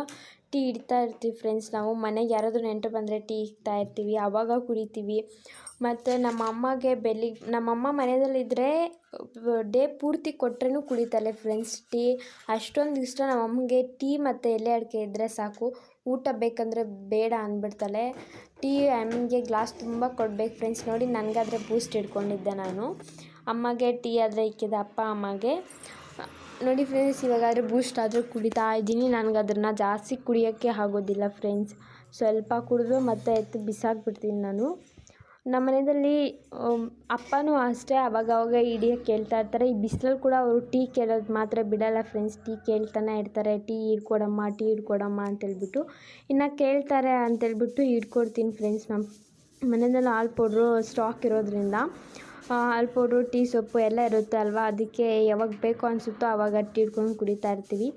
ಟೀ ಹಿಡಿತಾ ಇರ್ತೀವಿ ಫ್ರೆಂಡ್ಸ್. ನಾವು ಮನೆಗೆ ಯಾರಾದರೂ ನೆಂಟರು ಬಂದರೆ ಟೀ ಇಕ್ತಾ ಇರ್ತೀವಿ, ಆವಾಗ ಕುಡಿತೀವಿ. ಮತ್ತು ನಮ್ಮಮ್ಮ ಮನೆಯಲ್ಲಿದ್ದರೆ ಡೇ ಪೂರ್ತಿ ಕೊಟ್ಟರೂ ಕುಡಿತಾಳೆ ಫ್ರೆಂಡ್ಸ್ ಟೀ. ಅಷ್ಟೊಂದು ಇಷ್ಟ ನಮ್ಮಮ್ಮಗೆ ಟೀ ಮತ್ತು ಎಲೆ ಅಡಿಕೆ ಇದ್ದರೆ ಸಾಕು, ಊಟ ಬೇಕಂದರೆ ಬೇಡ ಅಂದ್ಬಿಡ್ತಾಳೆ. ಟೀ ಅಮ್ಮನಿಗೆ ಗ್ಲಾಸ್ ತುಂಬ ಕೊಡ್ಬೇಕು ಫ್ರೆಂಡ್ಸ್. ನೋಡಿ ನನಗಾದರೆ ಬೂಸ್ಟ್ ಹಿಡ್ಕೊಂಡಿದ್ದೆ ನಾನು, ಅಮ್ಮಗೆ ಟೀ ಆದರೆ ಇಕ್ಕಿದೆ ಅಪ್ಪ ಅಮ್ಮಗೆ. ನೋಡಿ ಫ್ರೆಂಡ್ಸ್, ಇವಾಗಾದರೆ ಬೂಸ್ಟ್ ಆದರೂ ಕುಡಿತಾ ಇದ್ದೀನಿ. ನನಗೆ ಅದನ್ನು ಜಾಸ್ತಿ ಕುಡಿಯೋಕ್ಕೆ ಆಗೋದಿಲ್ಲ ಫ್ರೆಂಡ್ಸ್. ಸ್ವಲ್ಪ ಕುಡಿದು ಮತ್ತೆ ಎತ್ತು ಬಿಸಾಕ್ಬಿಡ್ತೀನಿ ನಾನು. ನಮ್ಮ ಮನೆಯಲ್ಲಿ ಅಪ್ಪನೂ ಅಷ್ಟೇ ಅವಾಗವಾಗ ಹಿಡಿಯೋಕ್ಕೆ ಕೇಳ್ತಾ ಇರ್ತಾರೆ. ಈ ಬಿಸಿಲಲ್ಲಿ ಕೂಡ ಅವರು ಟೀ ಕೇಳೋದು ಮಾತ್ರ ಬಿಡಲ್ಲ ಫ್ರೆಂಡ್ಸ್. ಟೀ ಕೇಳ್ತಾನೆ ಇರ್ತಾರೆ, ಟೀ ಹಿಡ್ಕೊಡಮ್ಮ ಅಂತೇಳ್ಬಿಟ್ಟು. ಇನ್ನು ಕೇಳ್ತಾರೆ ಅಂತೇಳ್ಬಿಟ್ಟು ಹಿಡ್ಕೊಡ್ತೀನಿ ಫ್ರೆಂಡ್ಸ್. ನಮ್ಮ ಮನೆಯಲ್ಲಿ ಹಾಲು ಪೌಡ್ರು ಸ್ಟಾಕ್ ಇರೋದ್ರಿಂದ ಹಾಲು ಪೌಡ್ರು, ಟೀ ಸೊಪ್ಪು ಎಲ್ಲ ಇರುತ್ತೆ ಅಲ್ವಾ, ಅದಕ್ಕೆ ಯಾವಾಗ ಬೇಕು ಅನಿಸುತ್ತೋ ಆವಾಗ ಟೀ ಹಿಡ್ಕೊಂಡು ಕುಡಿತಾ ಇರ್ತೀವಿ.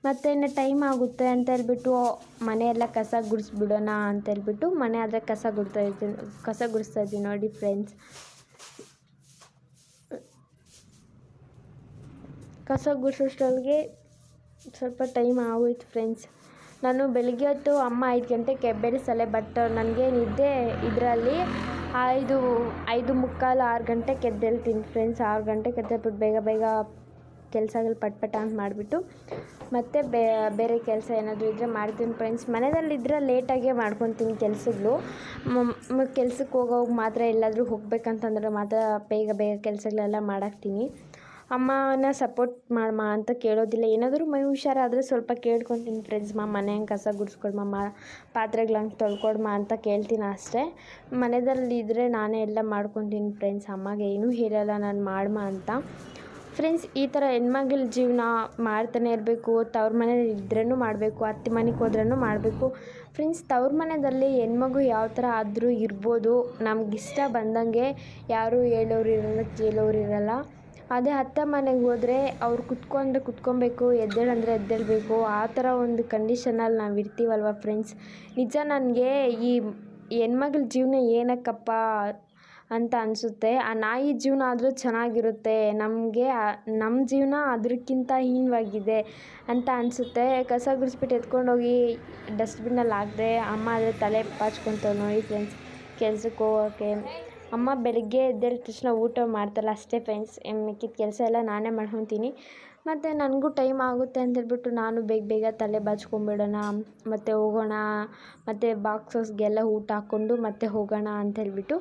ಮತ್ತು ಇನ್ನು ಟೈಮ್ ಆಗುತ್ತೆ ಅಂತೇಳ್ಬಿಟ್ಟು ಮನೆಯೆಲ್ಲ ಕಸ ಗುಡಿಸ್ಬಿಡೋಣ ಅಂತೇಳ್ಬಿಟ್ಟು ಮನೆ ಆದರೆ ಕಸ ಗುಡಿಸ್ತಾ ಇದ್ದೀನಿ ನೋಡಿ ಫ್ರೆಂಡ್ಸ್. ಕಸ ಗುಡಿಸೋಷ್ಟೊಳಗೆ ಸ್ವಲ್ಪ ಟೈಮ್ ಆಗೋಯ್ತು ಫ್ರೆಂಡ್ಸ್. ನಾನು ಬೆಳಿಗ್ಗೆ ಹೊತ್ತು ಅಮ್ಮ 5 ಗಂಟೆಗೆ ಎಬ್ಬಿಸಲೆ, ಬಟ್ ನನಗೆ ನಿದ್ದೆ ಇದರಲ್ಲಿ 5:45 6 ಗಂಟೆಗೆ ಎದ್ದೇಳ್ತೀನಿ ಫ್ರೆಂಡ್ಸ್. 6 ಗಂಟೆಗೆ ಎದ್ದೇಳ್ಬಿಟ್ಟು ಬೇಗ ಕೆಲಸಗಳು ಪಟ್ ಅಂತ ಮಾಡಿಬಿಟ್ಟು ಮತ್ತು ಬೇರೆ ಕೆಲಸ ಏನಾದರೂ ಇದ್ದರೆ ಮಾಡ್ತೀನಿ ಫ್ರೆಂಡ್ಸ್. ಮನೆಯಲ್ಲಿದ್ದರೆ ಲೇಟಾಗೇ ಮಾಡ್ಕೊತೀನಿ ಕೆಲಸಗಳು. ಕೆಲ್ಸಕ್ಕೆ ಹೋಗೋವಾಗ ಮಾತ್ರ ಎಲ್ಲಾದರೂ ಹೋಗ್ಬೇಕಂತಂದ್ರೆ ಮಾತ್ರ ಬೇಗ ಕೆಲಸಗಳೆಲ್ಲ ಮಾಡಾಕ್ತೀನಿ. ಅಮ್ಮನ ಸಪೋರ್ಟ್ ಮಾಡಮ್ಮ ಅಂತ ಕೇಳೋದಿಲ್ಲ. ಏನಾದರೂ ಮೈ ಹುಷಾರಾದರೆ ಸ್ವಲ್ಪ ಕೇಳ್ಕೊತೀನಿ ಫ್ರೆಂಡ್ಸ್. ಮನೆ ಹಂಗೆ ಕಸ ಗುಡಿಸ್ಕೊಡ್ಮಮ್ಮ, ಪಾತ್ರೆಗಳು ಹಂಗೆ ತೊಳ್ಕೊಡ್ಮ ಅಂತ ಕೇಳ್ತೀನಿ ಅಷ್ಟೇ. ಮನೆಯಲ್ಲಿದ್ದರೆ ನಾನೇ ಎಲ್ಲ ಮಾಡ್ಕೊತೀನಿ ಫ್ರೆಂಡ್ಸ್. ಅಮ್ಮಗೆ ಏನೂ ಹೇಳಲ್ಲ ನಾನು ಮಾಡಮ್ಮ ಅಂತ. ಫ್ರೆಂಡ್ಸ್ ಈ ಥರ ಹೆಣ್ಮಗಳ ಜೀವನ ಮಾಡ್ತಾನೆ ಇರಬೇಕು. ತವ್ರ ಮನೇಲಿ ಇದ್ರೂ ಮಾಡಬೇಕು, ಅತ್ತೆ ಮನೆಗೆ ಹೋದ್ರೂ ಮಾಡಬೇಕು. ಫ್ರೆಂಡ್ಸ್ ತವ್ರ ಮನೆಯಲ್ಲಿ ಹೆಣ್ಮಗು ಯಾವ ಥರ ಆದರೂ ಇರ್ಬೋದು, ನಮಗಿಷ್ಟ ಬಂದಂಗೆ ಯಾರೂ ಹೇಳೋರು ಇರಲ್ಲ, ಕೇಳೋರು ಇರಲ್ಲ. ಅದೇ ಅತ್ತೆ ಮನೆಗೆ ಹೋದರೆ ಅವ್ರು ಕುತ್ಕೊಬೇಕು, ಎದ್ದೇಳಂದರೆ ಎದ್ದೇಳಬೇಕು, ಆ ಥರ ಒಂದು ಕಂಡೀಷನಲ್ಲಿ ನಾವು ಇರ್ತೀವಲ್ವ ಫ್ರೆಂಡ್ಸ್. ನಿಜ ನನಗೆ ಈ ಹೆಣ್ಮಗಳ ಜೀವನ ಏನಕ್ಕಪ್ಪ ಅಂತ ಅನಿಸುತ್ತೆ. ಆ ನಾಯಿ ಜೀವನ ಆದರೂ ಚೆನ್ನಾಗಿರುತ್ತೆ, ನಮಗೆ ನಮ್ಮ ಜೀವನ ಅದಕ್ಕಿಂತ ಹೀನವಾಗಿದೆ ಅಂತ ಅನಿಸುತ್ತೆ. ಕಸ ಗುಡಿಸ್ಬಿಟ್ಟು ಎತ್ಕೊಂಡೋಗಿ ಡಸ್ಟ್ಬಿನ್ನಲ್ಲಿ ಹಾಕಿದೆ. ಅಮ್ಮ ಆದರೆ ತಲೆ ಬಾಚ್ಕೊತಾವೆ ನೋಡಿ ಫ್ರೆಂಡ್ಸ್ ಕೆಲ್ಸಕ್ಕೆ ಹೋಗೋಕ್ಕೆ. ಅಮ್ಮ ಬೆಳಗ್ಗೆ ಎದ್ದೇಳಿದ ತಕ್ಷಣ ಊಟ ಮಾಡ್ತಾರಲ್ಲ ಅಷ್ಟೇ ಫ್ರೆಂಡ್ಸ್, ಮಿಕ್ಕಿದ ಕೆಲಸ ಎಲ್ಲ ನಾನೇ ಮಾಡ್ಕೊತೀನಿ. ಮತ್ತು ನನಗೂ ಟೈಮ್ ಆಗುತ್ತೆ ಅಂತೇಳ್ಬಿಟ್ಟು ನಾನು ಬೇಗ ತಲೆ ಬಾಚ್ಕೊಂಬಿಡೋಣ, ಮತ್ತು ಹೋಗೋಣ, ಮತ್ತು ಬಾಕ್ಸಸ್ಗೆಲ್ಲ ಊಟ ಹಾಕ್ಕೊಂಡು ಮತ್ತೆ ಹೋಗೋಣ ಅಂತೇಳ್ಬಿಟ್ಟು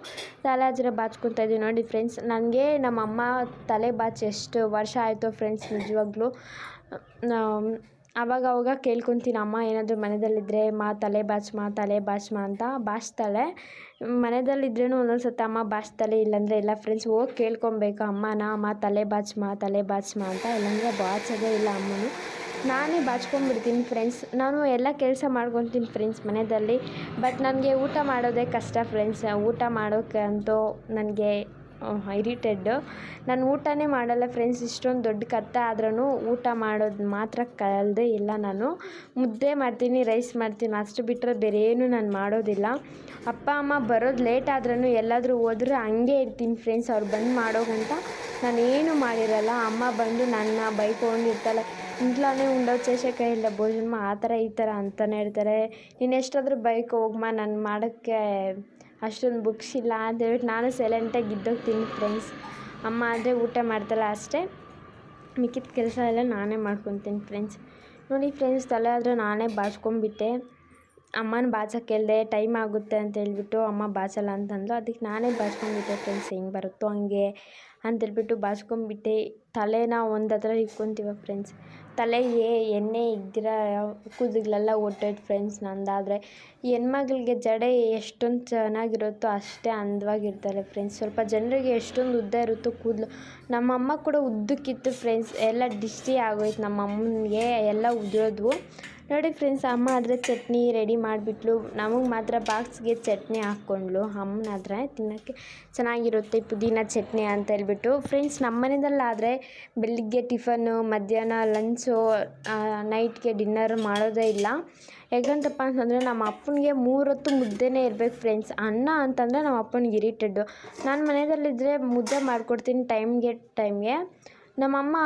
ತಲೆ ಹತ್ತಿರ ಬಾಚ್ಕೊತಾ ಇದ್ದೀವಿ ನೋಡಿ ಫ್ರೆಂಡ್ಸ್. ನನಗೆ ನಮ್ಮಮ್ಮ ತಲೆ ಬಾಚಿ ಎಷ್ಟು ವರ್ಷ ಆಯಿತು ಫ್ರೆಂಡ್ಸ್ ನಿಜವಾಗ್ಲೂ. ಆವಾಗ ಕೇಳ್ಕೊತೀನಿ, ಅಮ್ಮ ಏನಾದರೂ ಮನೆಯಲ್ಲಿದ್ದರೆ ತಲೆ ಬಾಚ್ಮಾ ಅಂತ ಬಾಚ್ತಾಳೆ. ಮನೆಯಲ್ಲಿದ್ರೂ ಒಂದೊಂದು ಸತಿ ಅಮ್ಮ ಬಾಚ್ತಾಳೆ, ಇಲ್ಲಾಂದರೆ ಇಲ್ಲ ಫ್ರೆಂಡ್ಸ್. ಹೋಗಿ ಕೇಳ್ಕೊಬೇಕು ಅಮ್ಮ ತಲೆ ಬಾಚ್ಮಾ ಅಂತ, ಇಲ್ಲಾಂದರೆ ಬಾಚೋದೇ ಇಲ್ಲ ಅಮ್ಮನು. ನಾನೇ ಬಾಚ್ಕೊಂಡ್ಬಿಡ್ತೀನಿ ಫ್ರೆಂಡ್ಸ್. ನಾನು ಎಲ್ಲ ಕೆಲಸ ಮಾಡ್ಕೊತೀನಿ ಫ್ರೆಂಡ್ಸ್ ಮನೆಯಲ್ಲಿ. ಬಟ್ ನನಗೆ ಊಟ ಮಾಡೋದೇ ಕಷ್ಟ ಫ್ರೆಂಡ್ಸ್. ಊಟ ಮಾಡೋಕ್ಕೆ ಅಂತೂ ನನಗೆ ಇರಿಟೆಡ್ಡು. ನಾನು ಊಟನೇ ಮಾಡಲ್ಲ ಫ್ರೆಂಡ್ಸ್. ಇಷ್ಟೊಂದು ದೊಡ್ಡ ಕತ್ತೆ ಆದ್ರೂ ಊಟ ಮಾಡೋದು ಮಾತ್ರ ಕಲಿದೇ ಇಲ್ಲ ನಾನು. ಮುದ್ದೆ ಮಾಡ್ತೀನಿ, ರೈಸ್ ಮಾಡ್ತೀನಿ, ಅಷ್ಟು ಬಿಟ್ಟರೆ ಬೇರೆ ಏನು ನಾನು ಮಾಡೋದಿಲ್ಲ. ಅಪ್ಪ ಅಮ್ಮ ಬರೋದು ಲೇಟ್ ಆದ್ರೂ ಎಲ್ಲಾದರೂ ಹೋದ್ರೆ ಹಂಗೆ ಇರ್ತೀನಿ ಫ್ರೆಂಡ್ಸ್. ಅವ್ರು ಬಂದು ಮಾಡೋಗಂಟ ನಾನೇನು ಮಾಡಿರಲ್ಲ. ಅಮ್ಮ ಬಂದು ನನ್ನ ಬೈಕೊಂಡಿರ್ತಾಳೆ, ಇಂಟ್ಲೇ ಉಂಡೋದು ಚೇಷೆ ಇಲ್ಲ ಭೋಜನಮ್ಮ, ಆ ಥರ ಈ ಥರ ಅಂತಲೇ ಇರ್ತಾರೆ. ನೀನು ಎಷ್ಟಾದರೂ ಬೈಕೋ ಹೋಗಮ್ಮ, ನಾನು ಮಾಡೋಕ್ಕೆ ಅಷ್ಟೊಂದು ಬುಕ್ಸ್ ಇಲ್ಲ ಅಂತೇಳ್ಬಿಟ್ಟು ನಾನು ಸೈಲೆಂಟಾಗಿ ಇದ್ದೋಗ್ತೀನಿ ಫ್ರೆಂಡ್ಸ್. ಅಮ್ಮ ಆದರೆ ಊಟ ಮಾಡ್ತಾಳೆ ಅಷ್ಟೇ, ಮಿಕ್ಕಿದ ಕೆಲಸ ಎಲ್ಲ ನಾನೇ ಮಾಡ್ಕೊತೀನಿ ಫ್ರೆಂಡ್ಸ್. ನೋಡಿ ಫ್ರೆಂಡ್ಸ್, ತಲೆ ಆದರೆ ನಾನೇ ಬಾಚ್ಕೊಂಡ್ಬಿಟ್ಟೆ. ಅಮ್ಮನ ಬಾಚಕ್ಕೆ ಹೇಳಿದೆ, ಟೈಮ್ ಆಗುತ್ತೆ ಅಂತ ಹೇಳ್ಬಿಟ್ಟು ಅಮ್ಮ ಬಾಚಲ್ಲ ಅಂತಂದು, ಅದಕ್ಕೆ ನಾನೇ ಬಾಚ್ಕೊಂಡ್ಬಿಟ್ಟೆ ಫ್ರೆಂಡ್ಸ್. ಹೆಂಗೆ ಬರುತ್ತೋ ಹಂಗೆ ಅಂತೇಳ್ಬಿಟ್ಟು ಬಾಚ್ಕೊಂಡ್ಬಿಟ್ಟೆ. ತಲೆನ ಒಂದು ಹತ್ರ ಇಟ್ಕೊತೀವ ಫ್ರೆಂಡ್ಸ್. ತಲೆಗೆ ಎಣ್ಣೆ ಇದ್ದಿರ ಕೂದಲೆಲ್ಲ ಒಟ್ಟೋಯ್ತು ಫ್ರೆಂಡ್ಸ್ ನಂದಾದರೆ. ಹೆಣ್ಮಗಳಿಗೆ ಜಡೆ ಎಷ್ಟೊಂದು ಚೆನ್ನಾಗಿರುತ್ತೋ ಅಷ್ಟೇ ಅಂದವಾಗಿರ್ತಾರೆ ಫ್ರೆಂಡ್ಸ್. ಸ್ವಲ್ಪ ಜನರಿಗೆ ಎಷ್ಟೊಂದು ಉದ್ದ ಇರುತ್ತೋ ಕೂದಲು. ನಮ್ಮಮ್ಮ ಕೂಡ ಉದ್ದಕ್ಕಿತ್ತು ಫ್ರೆಂಡ್ಸ್, ಎಲ್ಲ ದಿಷ್ಟಿ ಆಗೋಯ್ತು ನಮ್ಮ ಅಮ್ಮನಿಗೆ, ಎಲ್ಲ ಉದುರೋದ್ವು ನೋಡಿ ಫ್ರೆಂಡ್ಸ್. ಅಮ್ಮ ಆದರೆ ಚಟ್ನಿ ರೆಡಿ ಮಾಡಿಬಿಟ್ಲು, ನಮಗೆ ಮಾತ್ರ ಬಾಕ್ಸ್ಗೆ ಚಟ್ನಿ ಹಾಕ್ಕೊಂಡ್ಳು. ಅಮ್ಮನಾದರೆ ತಿನ್ನೋಕ್ಕೆ ಚೆನ್ನಾಗಿರುತ್ತೆ ಪುದೀನ ಚಟ್ನಿ ಅಂತ ಹೇಳ್ಬಿಟ್ಟು ಫ್ರೆಂಡ್ಸ್. ನಮ್ಮ ಮನೆಯಲ್ಲಾದರೆ ಬೆಳಿಗ್ಗೆ ಟಿಫನ್ನು, ಮಧ್ಯಾಹ್ನ ಲಂಚು, ನೈಟ್ಗೆ ಡಿನ್ನರ್ ಮಾಡೋದೇ ಇಲ್ಲ. ಯಾಕಂತಪ್ಪ ಅಂತಂದರೆ ನಮ್ಮ ಅಪ್ಪನಿಗೆ 3 ಹೊತ್ತು ಮುದ್ದೆನೇ ಇರಬೇಕು ಫ್ರೆಂಡ್ಸ್. ಅನ್ನ ಅಂತಂದರೆ ನಮ್ಮ ಅಪ್ಪನಿಗೆ ಇರಿಟೆಡ್ಡು. ನಾನು ಮನೆಯಲ್ಲಿದ್ದರೆ ಮುದ್ದೆ ಮಾಡಿಕೊಡ್ತೀನಿ ಟೈಮ್ಗೆ. ನಮ್ಮಮ್ಮ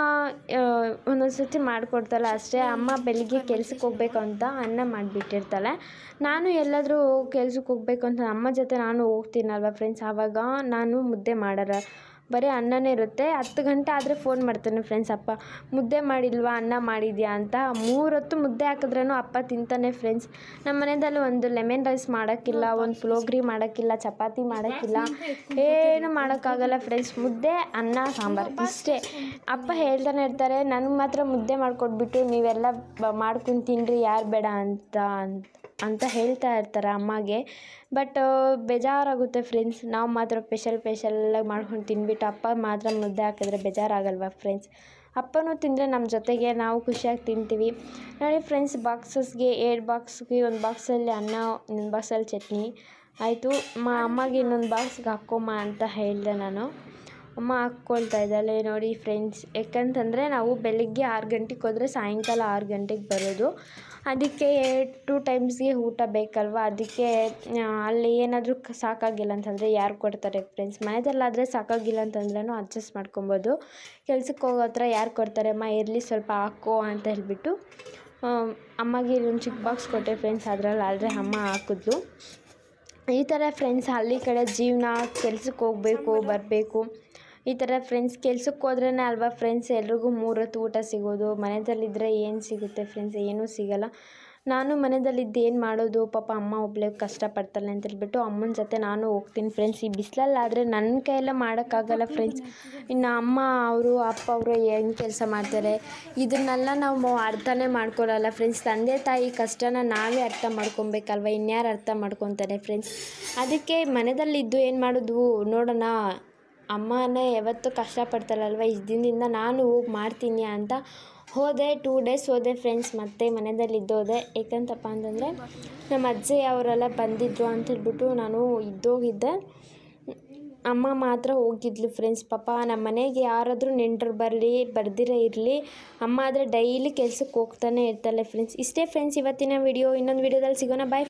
ಒಂದೊಂದು ಸರ್ತಿ ಮಾಡಿಕೊಡ್ತಾಳೆ ಅಷ್ಟೇ. ಅಮ್ಮ ಬೆಳಿಗ್ಗೆ ಕೆಲ್ಸಕ್ಕೆ ಹೋಗ್ಬೇಕು ಅಂತ ಅನ್ನ ಮಾಡಿಬಿಟ್ಟಿರ್ತಾಳೆ. ನಾನು ಎಲ್ಲಾದರೂ ಕೆಲ್ಸಕ್ಕೆ ಹೋಗ್ಬೇಕು ಅಂತ ಅಮ್ಮ ಜೊತೆ ನಾನು ಹೋಗ್ತೀನಲ್ವ ಫ್ರೆಂಡ್ಸ್, ಆವಾಗ ನಾನು ಮುದ್ದೆ ಮಾಡಲ್ಲ, ಬರೀ ಅನ್ನನೇ ಇರುತ್ತೆ. 10 ಗಂಟೆ ಆದರೆ ಫೋನ್ ಮಾಡ್ತಾನೆ ಫ್ರೆಂಡ್ಸ್, ಅಪ್ಪ ಮುದ್ದೆ ಮಾಡಿಲ್ವಾ, ಅನ್ನ ಮಾಡಿದ್ಯಾ ಅಂತ. 3 ಹೊತ್ತು ಮುದ್ದೆ ಹಾಕಿದ್ರೂ ಅಪ್ಪ ತಿಂತಾನೆ ಫ್ರೆಂಡ್ಸ್. ನಮ್ಮ ಮನೆಯಲ್ಲಿ ಒಂದು ಲೆಮನ್ ರೈಸ್ ಮಾಡೋಕ್ಕಿಲ್ಲ, ಒಂದು ಪುಳಿಯೋಗರೆ ಮಾಡೋಕ್ಕಿಲ್ಲ, ಚಪಾತಿ ಮಾಡೋಕ್ಕಿಲ್ಲ, ಏನು ಮಾಡೋಕ್ಕಾಗಲ್ಲ ಫ್ರೆಂಡ್ಸ್. ಮುದ್ದೆ ಅನ್ನ ಸಾಂಬಾರು ಇಷ್ಟೇ. ಅಪ್ಪ ಹೇಳ್ತಾನೆ ಇರ್ತಾರೆ, ನನಗೆ ಮಾತ್ರ ಮುದ್ದೆ ಮಾಡಿಕೊಟ್ಬಿಟ್ಟು ನೀವೆಲ್ಲ ಮಾಡ್ಕೊಂಡು ತಿನ್ನಿರಿ, ಯಾರು ಬೇಡ ಅಂತ ಹೇಳ್ತಾ ಇರ್ತಾರೆ ಅಮ್ಮಗೆ. ಬಟ್ ಬೇಜಾರಾಗುತ್ತೆ ಫ್ರೆಂಡ್ಸ್. ನಾವು ಮಾತ್ರ ಸ್ಪೆಷಲಾಗಿ ಮಾಡ್ಕೊಂಡು ತಿಂದ್ಬಿಟ್ಟು ಅಪ್ಪ ಮಾತ್ರ ಮುದ್ದೆ ಹಾಕಿದ್ರೆ ಬೇಜಾರಾಗಲ್ವ ಫ್ರೆಂಡ್ಸ್. ಅಪ್ಪನೂ ತಿಂದರೆ ನಮ್ಮ ಜೊತೆಗೆ ನಾವು ಖುಷಿಯಾಗಿ ತಿಂತೀವಿ ನೋಡಿ ಫ್ರೆಂಡ್ಸ್. ಬಾಕ್ಸಸ್ಗೆ 2 ಬಾಕ್ಸ್ಗೆ, ಒಂದು ಬಾಕ್ಸಲ್ಲಿ ಅನ್ನ, ಇನ್ನೊಂದು ಬಾಕ್ಸಲ್ಲಿ ಚಟ್ನಿ ಆಯಿತು. ಅಮ್ಮಗೆ ಇನ್ನೊಂದು ಬಾಕ್ಸ್ಗೆ ಹಾಕ್ಕೊಮ್ಮ ಅಂತ ಹೇಳಿದೆ ನಾನು. ಅಮ್ಮ ಹಾಕ್ಕೊಳ್ತಾ ಇದ್ದಾಳೆ ನೋಡಿ ಫ್ರೆಂಡ್ಸ್. ಯಾಕಂತಂದರೆ ನಾವು ಬೆಳಗ್ಗೆ 6 ಗಂಟೆಗೆ ಹೋದರೆ ಸಾಯಂಕಾಲ 6 ಗಂಟೆಗೆ ಬರೋದು. ಅದಕ್ಕೆ 2 ಟೈಮ್ಸ್ಗೆ ಊಟ ಬೇಕಲ್ವ, ಅದಕ್ಕೆ ಅಲ್ಲಿ ಏನಾದರೂ ಸಾಕಾಗಿಲ್ಲ ಅಂತಂದರೆ ಯಾರು ಕೊಡ್ತಾರೆ ಫ್ರೆಂಡ್ಸ್. ಮನೆಯಲ್ಲಾದರೆ ಸಾಕಾಗಿಲ್ಲ ಅಂತಂದ್ರೂ ಅಡ್ಜಸ್ಟ್ ಮಾಡ್ಕೊಬೋದು. ಕೆಲ್ಸಕ್ಕೆ ಹೋಗೋ ಹತ್ರ ಯಾರು ಕೊಡ್ತಾರೆ, ಅಮ್ಮ ಇರಲಿ ಸ್ವಲ್ಪ ಹಾಕೋ ಅಂತ ಹೇಳಿಬಿಟ್ಟು ಅಮ್ಮಗೆ ಒಂದು ಚಿಕ್ಕ ಬಾಕ್ಸ್ ಕೊಟ್ಟೆ ಫ್ರೆಂಡ್ಸ್. ಅದರಲ್ಲಾದರೆ ಅಮ್ಮ ಹಾಕಿದ್ಲು. ಈ ಥರ ಫ್ರೆಂಡ್ಸ್ ಹಳ್ಳಿ ಕಡೆ ಜೀವನ, ಕೆಲ್ಸಕ್ಕೆ ಹೋಗಬೇಕು ಬರಬೇಕು ಈ ಥರ ಫ್ರೆಂಡ್ಸ್. ಕೆಲ್ಸಕ್ಕೆ ಹೋದ್ರೇ ಅಲ್ವಾ ಫ್ರೆಂಡ್ಸ್ ಎಲ್ರಿಗೂ 3 ಹೊತ್ತು ಊಟ ಸಿಗೋದು. ಮನೆಯಲ್ಲಿದ್ದರೆ ಏನು ಸಿಗುತ್ತೆ ಫ್ರೆಂಡ್ಸ್, ಏನೂ ಸಿಗೋಲ್ಲ. ನಾನು ಮನೆಯಲ್ಲಿದ್ದು ಏನು ಮಾಡೋದು, ಪಾಪ ಅಮ್ಮ ಒಬ್ಬಳೇ ಕಷ್ಟಪಡ್ತಾಳೆ ಅಂತ ಹೇಳ್ಬಿಟ್ಟು ಅಮ್ಮನ ಜೊತೆ ನಾನು ಹೋಗ್ತೀನಿ ಫ್ರೆಂಡ್ಸ್. ಈ ಬಿಸಿಲಲ್ಲಾದರೆ ನನ್ನ ಕೈಯೆಲ್ಲ ಮಾಡೋಕ್ಕಾಗಲ್ಲ ಫ್ರೆಂಡ್ಸ್. ಇನ್ನು ಅಮ್ಮ ಅವರು ಅಪ್ಪ ಅವರು ಹೆಂಗೆ ಕೆಲಸ ಮಾಡ್ತಾರೆ ಇದನ್ನೆಲ್ಲ ನಾವು ಅರ್ಥನೇ ಮಾಡ್ಕೊಳ್ಳಲ್ಲ ಫ್ರೆಂಡ್ಸ್. ತಂದೆ ತಾಯಿ ಕಷ್ಟನ ನಾವೇ ಅರ್ಥ ಮಾಡ್ಕೊಬೇಕಲ್ವ, ಇನ್ಯಾರು ಅರ್ಥ ಮಾಡ್ಕೊತಾರೆ ಫ್ರೆಂಡ್ಸ್. ಅದಕ್ಕೆ ಮನೆಯಲ್ಲಿದ್ದು ಏನು ಮಾಡೋದು ನೋಡೋಣ ಅಮ್ಮನೇ ಯಾವತ್ತೂ ಕಷ್ಟಪಡ್ತಾರಲ್ವ, ಇಷ್ಟು ದಿನದಿಂದ ನಾನು ಹೋಗಿ ಮಾಡ್ತೀನಿ ಅಂತ ಹೋದೆ. 2 ಡೇಸ್ ಹೋದೆ ಫ್ರೆಂಡ್ಸ್, ಮತ್ತೆ ಮನೆಯಲ್ಲಿ ಇದ್ದೋದೆ. ಏಕಂತಪ್ಪ ಅಂತಂದರೆ ನಮ್ಮ ಅಜ್ಜಿ ಅವರೆಲ್ಲ ಬಂದಿದ್ದರು ಅಂತೇಳ್ಬಿಟ್ಟು ನಾನು ಇದ್ದೋಗಿದ್ದೆ. ಅಮ್ಮ ಮಾತ್ರ ಹೋಗಿದ್ಲು ಫ್ರೆಂಡ್ಸ್. ಪಾಪ ನಮ್ಮ ಮನೆಗೆ ಯಾರಾದರೂ ನೆಂಟರು ಬರ್ದಿರೇ ಇರಲಿ, ಅಮ್ಮ ಆದರೆ ಡೈಲಿ ಕೆಲ್ಸಕ್ಕೆ ಹೋಗ್ತಾನೆ ಇರ್ತಾಳೆ ಫ್ರೆಂಡ್ಸ್. ಇಷ್ಟೇ ಫ್ರೆಂಡ್ಸ್ ಇವತ್ತಿನ ವಿಡಿಯೋ. ಇನ್ನೊಂದು ವಿಡಿಯೋದಲ್ಲಿ ಸಿಗೋಣ. ಬಾಯ್.